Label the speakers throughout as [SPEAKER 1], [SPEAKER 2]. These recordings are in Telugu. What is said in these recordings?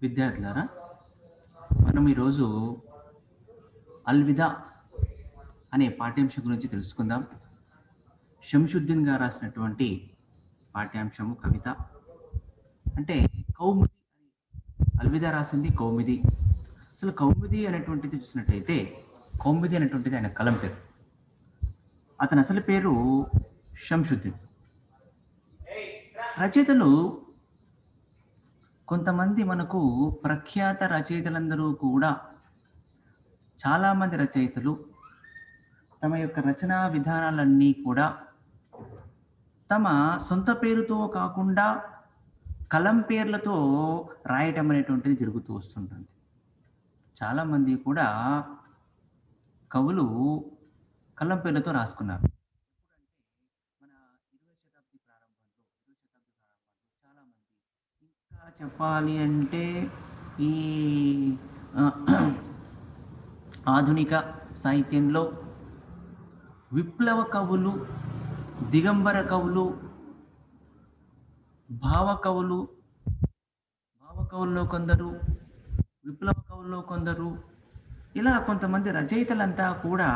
[SPEAKER 1] విద్యార్థులారా, మనం ఈరోజు అల్విదా అనే పాఠ్యాంశం గురించి తెలుసుకుందాం. శంషుద్దీన్ గారు రాసినటువంటి పాఠ్యాంశము కవిత. అంటే కౌముది. అల్విదా రాసింది కౌముది. అసలు కౌముది అనేటువంటిది చూసినట్టయితే కౌముది అనేటువంటిది ఆయన కలం పేరు. అతని అసలు పేరు శంషుద్దీన్. రచయితలు కొంతమంది మనకు ప్రఖ్యాత రచయితలందరూ కూడా చాలామంది రచయితలు తమ యొక్క రచనా విధానాలన్నీ కూడా తమ సొంత పేరుతో కాకుండా కలం పేర్లతో రాయటం అనేటువంటిది జరుగుతూ వస్తుంటుంది. చాలామంది కూడా కవులు కలం పేర్లతో రాసుకున్నారు. మన 20వ శతాబ్ది ప్రారంభంలో చాలామంది, ఇంకా చెప్పాలి అంటే ఈ ఆధునిక సాహిత్యంలో విప్లవ కవులు, దిగంబర కవులు, భావ కవుల్లో కొందరు, విప్లవ కవుల్లో కొందరు, ఇలా కొంతమంది రచయితలంతా కూడా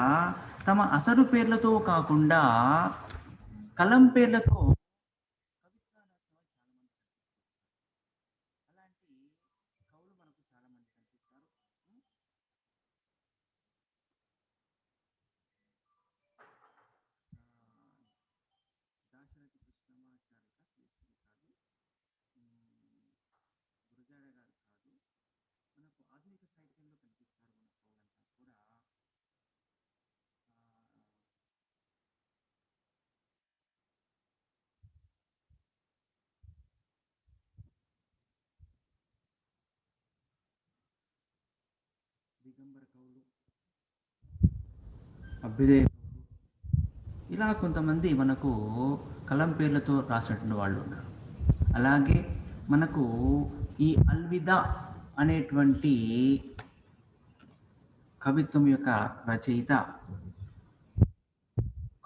[SPEAKER 1] తమ అసలు పేర్లతో కాకుండా కలం పేర్లతో కవిత్వాలు రాసిన వాళ్ళు చాలామంది. అలాంటి కవులు మనకు చాలామంది కనిపిస్తారు. దాశరథి కృష్ణమాచారి కాదు, గురజాడ గారు కాదు, మనకు ఆధునిక సాహిత్యంలో కనిపిస్తారు మన కవులంతా కూడా. దిగంబర కవులు, అభ్యుదయ కవులు, ఇలా కొంతమంది మనకు కలం పేర్లతో రాసినటువంటి వాళ్ళు ఉన్నారు. అలాగే మనకు ఈ అల్విదా అనేటువంటి కవిత్వం యొక్క రచయిత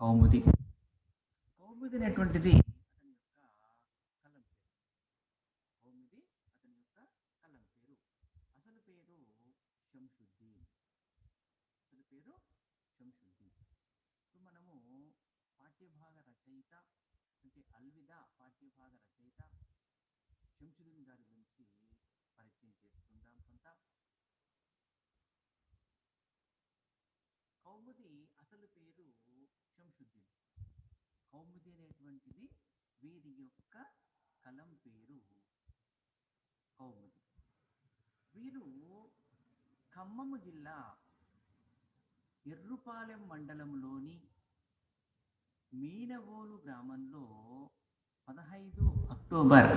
[SPEAKER 1] కౌముది. కౌముది అనేటువంటిది అతని యొక్క కలం పేరు. కౌముది అతని యొక్క కలం పేరు. అసలు పేరు శంషుద్దీన్. అసలు పేరు శంషుద్దీన్. ఇప్పుడు మనము పాఠ్యభాగ రచయిత అంటే అల్విదా పాఠ్యభాగ రచయిత శంషుద్దీన్ గారి గురించి పరిచయం చేసుకుందాం. కొంత కౌముది అసలు పేరు శంషుద్దీన్. కౌముది అనేటువంటిది వీరి యొక్క కలం పేరు కౌముది. వీరు ఖమ్మము జిల్లా ఎర్రుపాలెం మండలంలోని మీనవోలు గ్రామంలో 15 అక్టోబర్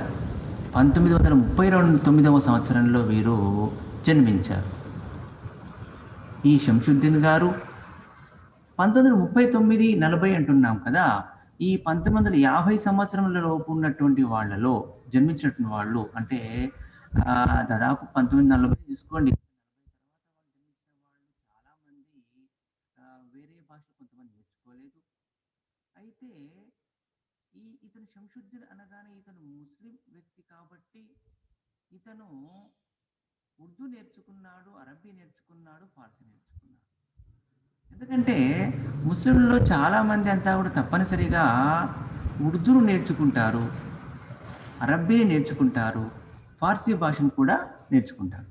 [SPEAKER 1] 1939వ సంవత్సరంలో వీరు జన్మించారు. ఈ శంషుద్దీన్ గారు 1939-40 అంటున్నాం కదా, ఈ 1950 సంవత్సరంలో లోపు ఉన్నటువంటి వాళ్ళలో జన్మించినటువంటి వాళ్ళు అంటే దాదాపు 1940 తీసుకోండి. చాలామంది వేరే భాషలు కొంతమంది నేర్చుకోలేదు. అయితే ఇతను శంషుద్దీన్ అనగానే ఇతను ముస్లిం వ్యక్తి కాబట్టి ఇతను ఉర్దూ నేర్చుకున్నాడు, అరబీ నేర్చుకున్నాడు, ఫార్సీ నేర్చుకున్నాడు. ఎందుకంటే ముస్లింలలో చాలామంది అంతా కూడా తప్పనిసరిగా ఉర్దూను నేర్చుకుంటారు, అరబ్బీని నేర్చుకుంటారు, ఫార్సీ భాషను కూడా నేర్చుకుంటారు.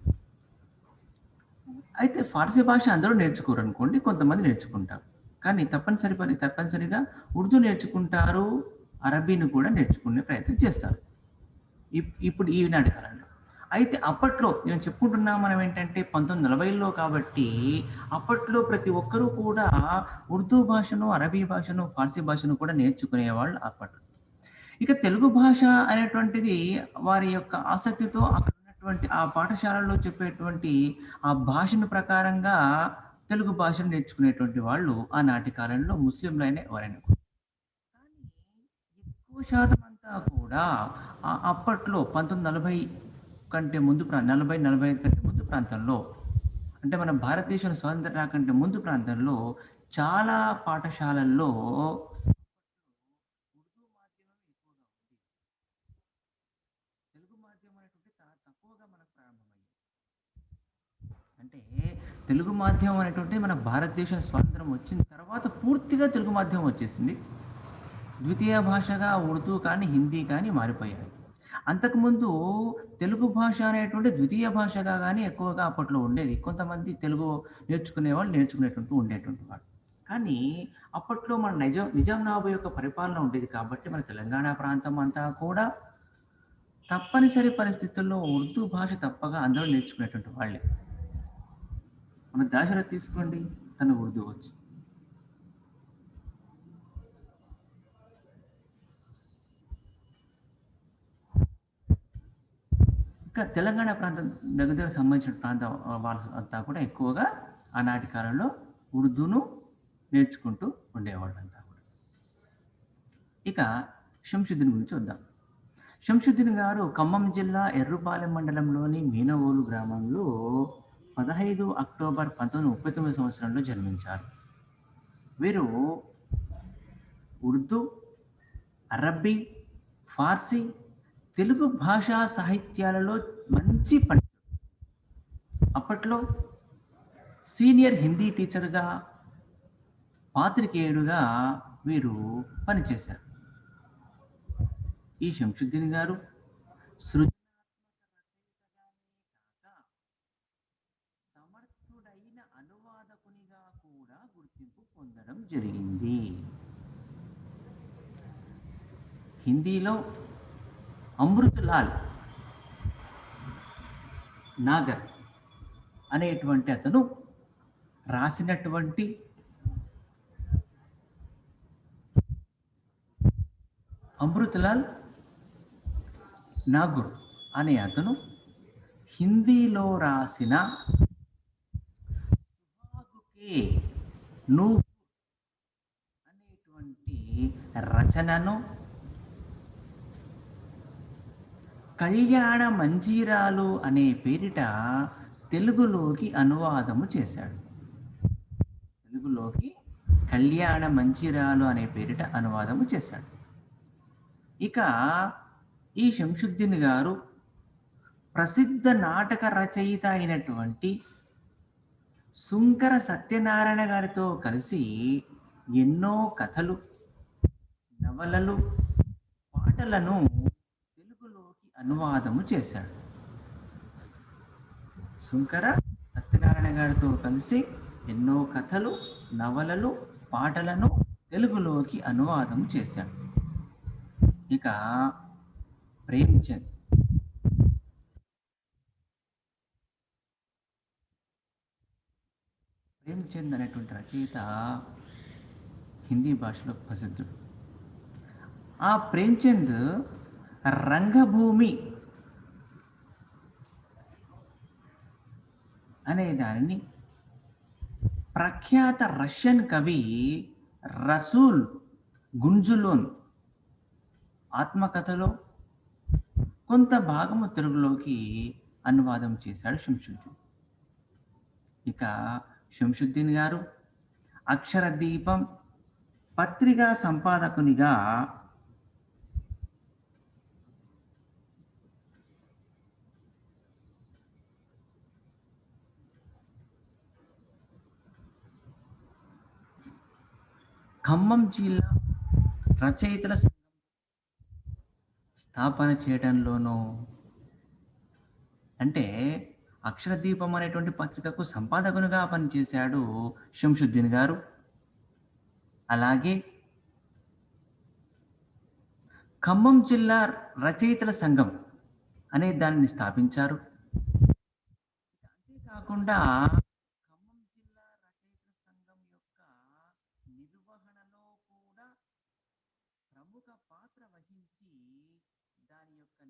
[SPEAKER 1] అయితే ఫార్సీ భాష అందరూ నేర్చుకోరు అనుకోండి, కొంతమంది నేర్చుకుంటారు. కానీ తప్పనిసరిగా ఉర్దూ నేర్చుకుంటారు, అరబీని కూడా నేర్చుకునే ప్రయత్నం చేస్తారు ఇప్పుడు ఈనాటి కాలంలో. అయితే అప్పట్లో నేను చెప్పుకుంటున్నా మనం ఏంటంటే 1940లో కాబట్టి అప్పట్లో ప్రతి ఒక్కరూ కూడా ఉర్దూ భాషను, అరబీ భాషను, ఫార్సీ భాషను కూడా నేర్చుకునేవాళ్ళు అప్పట్లో. ఇక తెలుగు భాష అనేటువంటిది వారి యొక్క ఆసక్తితో అక్కడ ఉన్నటువంటి ఆ పాఠశాలలో చెప్పేటువంటి ఆ భాషను ప్రకారంగా తెలుగు భాషను నేర్చుకునేటువంటి వాళ్ళు ఆనాటి కాలంలో ముస్లింలైన ఎవరైనా. కానీ ఎక్కువ శాతం అంతా కూడా అప్పట్లో 1940 కంటే ముందు 40-45 కంటే ముందు ప్రాంతంలో, అంటే మన భారతదేశం స్వాతంత్రం రాకంటే ముందు ప్రాంతంలో చాలా పాఠశాలల్లో ఉర్దూ మాధ్యమం ఎక్కువగా ఉంది. తెలుగు మాధ్యమం అనేటువంటి చాలా తక్కువగా మనకు ప్రారంభమైంది. తెలుగు మాధ్యమం అనేటువంటి మన భారతదేశం స్వాతంత్రం వచ్చిన తర్వాత పూర్తిగా తెలుగు మాధ్యమం వచ్చేసింది. ద్వితీయ భాషగా ఉర్దూ కానీ హిందీ కానీ మారిపోయాయి. అంతకుముందు తెలుగు భాష అనేటువంటి ద్వితీయ భాషగా కానీ ఎక్కువగా అప్పట్లో ఉండేది. కొంతమంది తెలుగు నేర్చుకునేటువంటి ఉండేటువంటి వాడు. కానీ అప్పట్లో మన నిజాం నవాబు యొక్క పరిపాలన ఉండేది కాబట్టి మన తెలంగాణ ప్రాంతం అంతా కూడా తప్పనిసరి పరిస్థితుల్లో ఉర్దూ భాష తప్పగా అందరూ నేర్చుకునేటువంటి వాళ్ళే. మన దాశరథ్ తీసుకోండి, తను ఉర్దూ వచ్చు. ఇంకా తెలంగాణ ప్రాంతం దగ్గర సంబంధించిన ప్రాంతం వాళ్ళ అంతా కూడా ఎక్కువగా ఆనాటి కాలంలో ఉర్దూను నేర్చుకుంటూ ఉండేవాళ్ళంతా కూడా. ఇక శంషుద్దీన్ గురించి వద్దాం. శంషుద్దీన్ గారు ఖమ్మం జిల్లా ఎర్రుపాలెం మండలంలోని మీనవోలు గ్రామంలో 15 అక్టోబర్ 1939 సంవత్సరంలో జన్మించారు. వీరు ఉర్దూ, అరబ్బీ, ఫార్సీ, తెలుగు భాషా సాహిత్యాలలో మంచి పండితుడు. అప్పట్లో సీనియర్ హిందీ టీచర్గా, పాత్రికేయుడుగా వీరు పనిచేశారు. ఈ శంషుద్దీన్ గారు సమర్థుడైన అనువాదకునిగా కూడా గుర్తింపు పొందడం జరిగింది. హిందీలో అమృతలాల్ నాగర్ అనేటువంటి అతను రాసినటువంటి అమృతలాల్ నాగర్ అనే అతను హిందీలో రాసిన సుహాగుకే నువ్వు అనేటువంటి రచనను కళ్యాణ మంజీరాలు అనే పేరిట తెలుగులోకి అనువాదము చేశాడు. తెలుగులోకి కళ్యాణ మంజీరాలు అనే పేరిట అనువాదము చేశాడు. ఇక ఈ శంషుద్దీన్ గారు ప్రసిద్ధ నాటక రచయిత అయినటువంటి సుంకర సత్యనారాయణ గారితో కలిసి ఎన్నో కథలు, నవలలు, పాటలను తెలుగులోకి అనువాదము చేశాడు. సుంకర సత్యనారాయణ గారితో కలిసి ఎన్నో కథలు, నవలలు, పాటలను తెలుగులోకి అనువాదము చేశాడు. ఇక ప్రేమ్చంద్ అనేటువంటి రచయిత హిందీ భాషలో ప్రసిద్ధుడు. ఆ ప్రేమ్చంద్ రంగభూమి అనే దానిని ప్రఖ్యాత రష్యన్ కవి రసూల్ గుంజులోన్ ఆత్మకథలో కొంత భాగము తెలుగులోకి అనువాదం చేశాడు శంషుద్దీన్. ఇక శంషుద్దీన్ గారు అక్షర దీపం పత్రికా సంపాదకునిగా ఖమ్మం జిల్లా రచయితల స్థాపన చేయడంలోనూ, అంటే అక్షరదీపం అనేటువంటి పత్రికకు సంపాదకునిగా పనిచేశాడు శంషుద్దీన్ గారు. అలాగే ఖమ్మం జిల్లా రచయితల సంఘం అనే దానిని స్థాపించారు. అంతేకాకుండా ఖమ్మం జిల్లా రచయితల సంఘం యొక్క నిర్వహణలో కూడా ప్రముఖ పాత్ర వహించి దాని యొక్క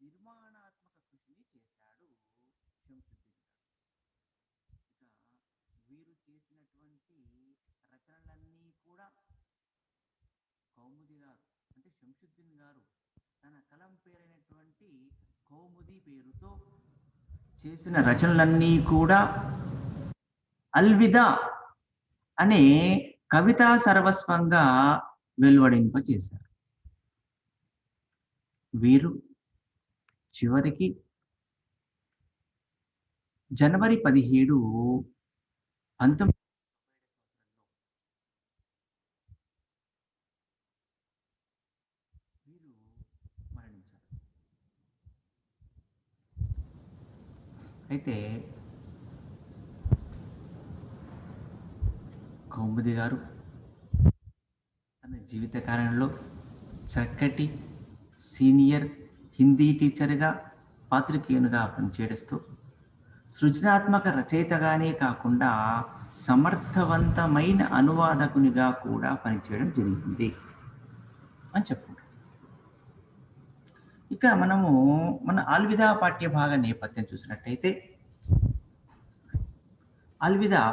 [SPEAKER 1] నిర్మాణాత్మక కృషిని చేశాడు శంషుద్దీన్ గారు. ఇక వీరు చేసినటువంటి రచనలన్నీ కూడా కౌముది గారు, అంటే శంషుద్దీన్ గారు తన కలం పేరైనటువంటి కౌముది పేరుతో చేసిన రచనలన్నీ కూడా అల్విదా అనే కవితా సర్వస్వంగా వెలువడింపచేశారు. వీరు చివరికి జనవరి 17, 19 వీరు మరణించారు. అయితే కౌముది గారు తన జీవిత కాలంలో చక్కటి సీనియర్ హిందీ టీచర్గా, పాత్రికేయునిగా పనిచేస్తూ సృజనాత్మక రచయితగానే కాకుండా సమర్థవంతమైన అనువాదకునిగా కూడా పనిచేయడం జరిగింది అని చెప్పుకుంటాం. ఇక మనము మన అల్విదా పాఠ్యభాగ నేపథ్యం చూసినట్టయితే, అల్విదా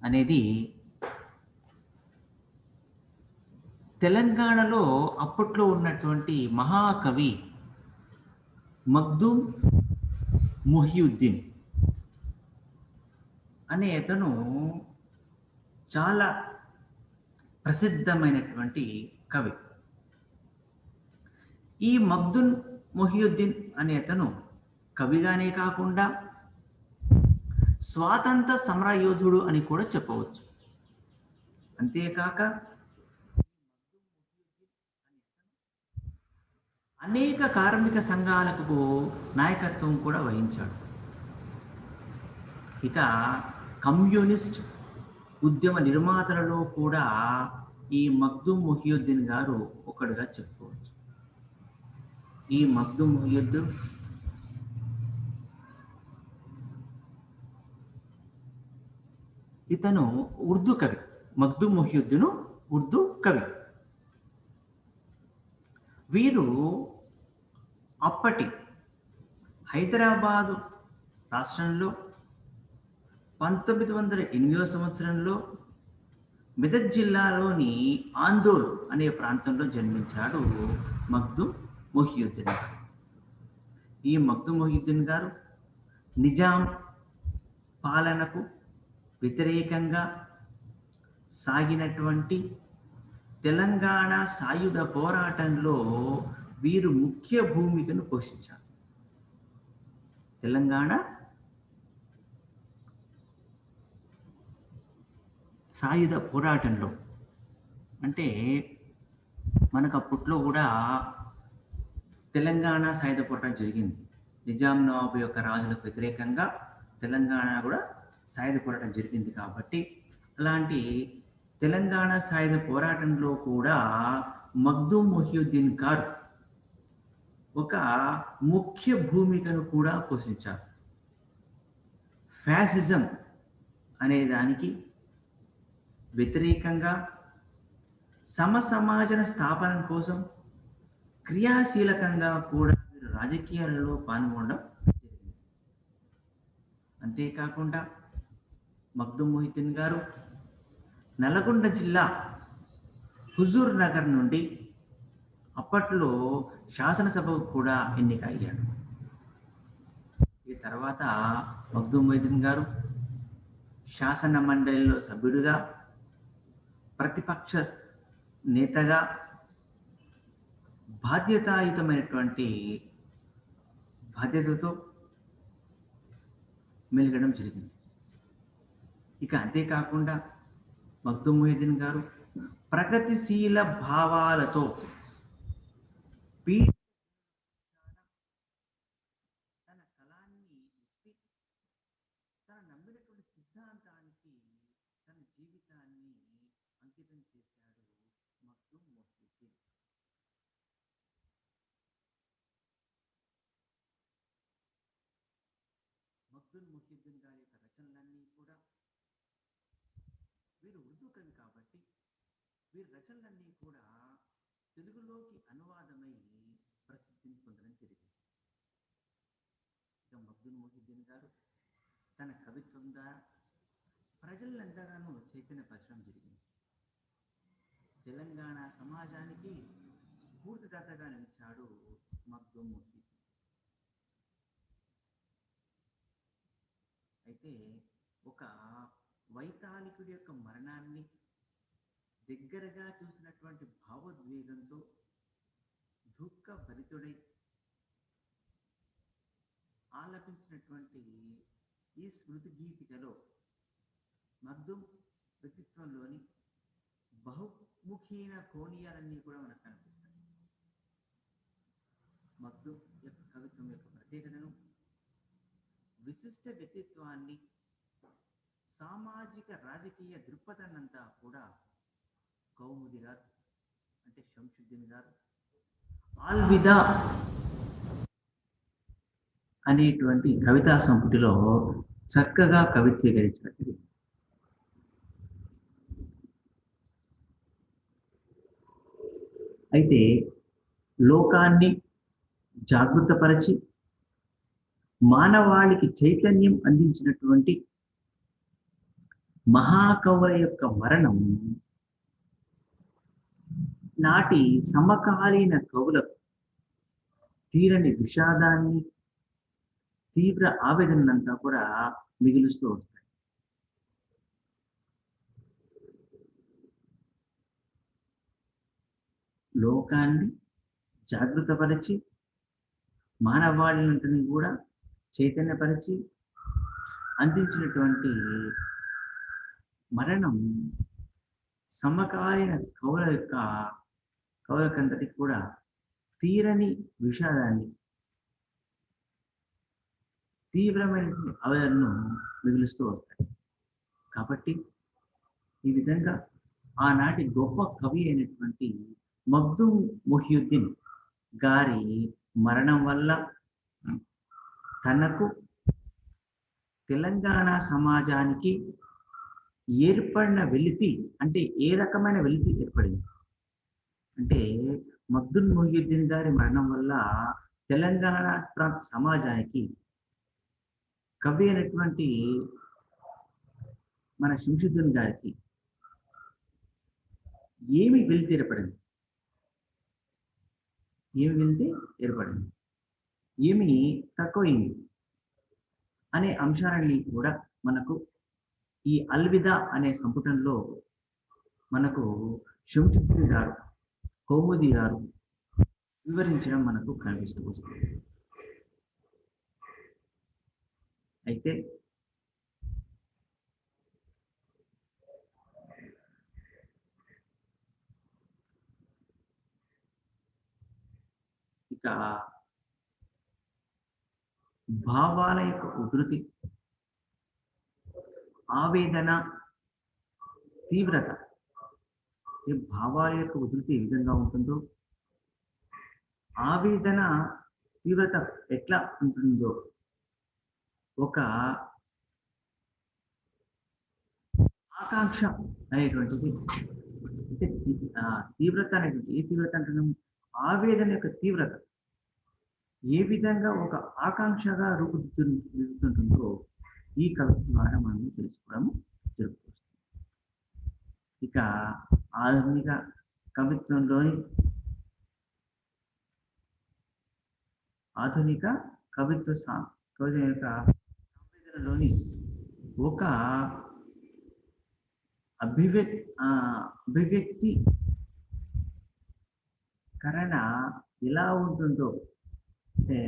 [SPEAKER 1] అనేది తెలంగాణలో అప్పట్లో ఉన్నటువంటి మహాకవి మగ్దూమ్ మొహియుద్దీన్ అనే అతను చాలా ప్రసిద్ధమైనటువంటి కవి. ఈ మగ్దూమ్ మొహియుద్దీన్ అనే అతను కవిగానే కాకుండా స్వాతంత్ర సమరయోధుడు అని కూడా చెప్పవచ్చు. అంతేకాక అనేక కార్మిక సంఘాలకు నాయకత్వం కూడా వహించాడు. ఇక కమ్యూనిస్ట్ ఉద్యమ నిర్మాతలలో కూడా ఈ మగ్దూమ్ మొహియుద్దీన్ గారు ఒకడుగా చెప్పుకోవచ్చు. ఈ మగ్దూమ్ మొహియుద్దీన్ ఇతను ఉర్దూ కవి. మగ్దూమ్ మొహియుద్దీన్ ఉర్దూ కవి. వీరు అప్పటి హైదరాబాదు రాష్ట్రంలో 1908 సంవత్సరంలో మెదక్ జిల్లాలోని ఆందోల్ అనే ప్రాంతంలో జన్మించాడు మగ్దూమ్ మొహియుద్దీన్ గారు. ఈ మగ్దూమ్ మొహియుద్దీన్ గారు నిజాం పాలనకు వ్యతిరేకంగా సాగినటువంటి తెలంగాణ సాయుధ పోరాటంలో వీరు ముఖ్య భూమికను పోషించారు. తెలంగాణ సాయుధ పోరాటంలో అంటే మనకు అప్పట్లో కూడా తెలంగాణ సాయుధ పోరాటం జరిగింది. నిజాం నవాబు యొక్క రాజులకు వ్యతిరేకంగా తెలంగాణ కూడా సాయుధ పోరాటం జరిగింది. కాబట్టి అలాంటి తెలంగాణ సాయుధ పోరాటంలో కూడా మగ్దూమ్ మొహియుద్దీన్ గారు ఒక ముఖ్య భూమికను కూడా పోషించారు. ఫ్యాసిజం అనే దానికి వ్యతిరేకంగా సమసమాజన స్థాపన కోసం క్రియాశీలకంగా కూడా వీరు రాజకీయాలలో పాల్గొనడం జరిగింది. అంతేకాకుండా మగ్దూమ్ మొహియుద్దీన్ గారు నల్గొండ జిల్లా హుజూర్ నగర్ నుండి అప్పట్లో శాసనసభకు కూడా ఎన్నిక అయ్యాడు. ఈ తర్వాత మగ్దూమ్ మొహియుద్దీన్ గారు శాసన మండలిలో సభ్యుడిగా, ప్రతిపక్ష నేతగా బాధ్యతాయుతమైనటువంటి బాధ్యతతో మెలగడం జరిగింది. ఇక అంతేకాకుండా మగ్దూమ్ మొహియుద్దీన్ గారు ప్రగతిశీల భావాలతో తన కళాన్ని తన నమ్మినటువంటి సిద్ధాంతానికి తన జీవితాన్ని అంకితం చేశాడు మగ్దూమ్ మొహియుద్దీన్. మగ్దూమ్ మొహియుద్దీన్ గారి యొక్క రచనలన్నీ కూడా, వీరు ఉర్దూ కవి కాబట్టి వీరి రచనలన్నీ కూడా తెలుగులోకి అనువాదమై ప్రసిద్ధిని పొందడం జరిగింది. ఇక మగ్దూమ్ మొహియుద్దీన్ గారు తన కవిత్వం ద్వారా ప్రజలందరూ చైతన్యపరచడం జరిగింది. తెలంగాణ సమాజానికి స్ఫూర్తిదాతగా నిలిచాడు మగ్దూమ్ మొహియుద్దీన్. అయితే ఒక వైతాళికుడి యొక్క మరణాన్ని దగ్గరగా చూసినటువంటి భావోద్వేగంతో దుఃఖ భరితుడై ఆలపించినటువంటి స్మృతి గీతికలో మగ్దుమ్ వ్యక్తిత్వంలోని బహుముఖీన కోణీయాలన్నీ కూడా మనకు కనిపిస్తాయి. మగ్దుమ్ యొక్క కవిత్వం యొక్క ప్రత్యేకతను, విశిష్ట వ్యక్తిత్వాన్ని, సామాజిక రాజకీయ దృక్పథాన్నంతా కూడా కౌముది గారు అంటే శంషుద్దీన్ గారు ఆల్విదా అనేటువంటి కవితా సంపుటిలో చక్కగా కవిత్వీకరించినది. అయితే లోకాన్ని జాగృతపరచి మానవాళికి చైతన్యం అందించినటువంటి మహాకవుల యొక్క మరణం నాటి సమకాలీన కవులకు తీరని విషాదాన్ని, తీవ్ర ఆవేదనంతా కూడా మిగులుస్తూ వస్తాయి. లోకాన్ని జాగృతపరిచి మానవాళిని కూడా చైతన్యపరిచి అందించినటువంటి మరణం సమకాలీన కవులకంతటికి కూడా తీరని విషాదాన్ని, తీవ్రమైన ఆవేదనను మిగులుస్తూ వస్తాయి. కాబట్టి ఈ విధంగా ఆనాటి గొప్ప కవి అయినటువంటి మగ్దుమ్ మొహియుద్దీన్ గారి మరణం వల్ల తనకు, తెలంగాణ సమాజానికి ఏర్పడిన వెలితి అంటే ఏ రకమైన వెలితి ఏర్పడింది అంటే మగ్దుమ్ మొహియుద్దీన్ గారి మరణం వల్ల తెలంగాణ ప్రాంత సమాజానికి కవి అయినటువంటి మన శంషుద్దీన్ గారికి ఏమి వెలితి ఏర్పడింది, ఏమి తక్కువైంది అనే అంశాలన్నీ కూడా మనకు ఈ అల్విదా అనే సంపుటంలో మనకు శంషుద్దీన్ గారు, కౌముది గారు వివరించడం మనకు కనిపిస్తూ వస్తుంది. అయితే ఇక భావాల యొక్క ఉధృతి, ఆవేదన, తీవ్రత, ఈ భావాల యొక్క ఉధృతి ఏ విధంగా ఉంటుందో, ఆవేదన తీవ్రత ఎట్లా ఉంటుందో, ఒక ఆకాంక్ష అనేటువంటిది అంటే తీవ్రత అనేటువంటి ఏ తీవ్రత అంటున్నాము, ఆవేదన యొక్క తీవ్రత ఏ విధంగా ఒక ఆకాంక్షగా రూపుదిద్దుతుంటుందో ఈ కవిత్వం ద్వారా మనం తెలుసుకోవడము జరుగుతుంది. ఇక ఆధునిక కవిత్వంలోని కవిత్వం యొక్క సంవేదనలోని ఒక అభివ్యక్తీకరణ ఎలా ఉంటుందో అంటే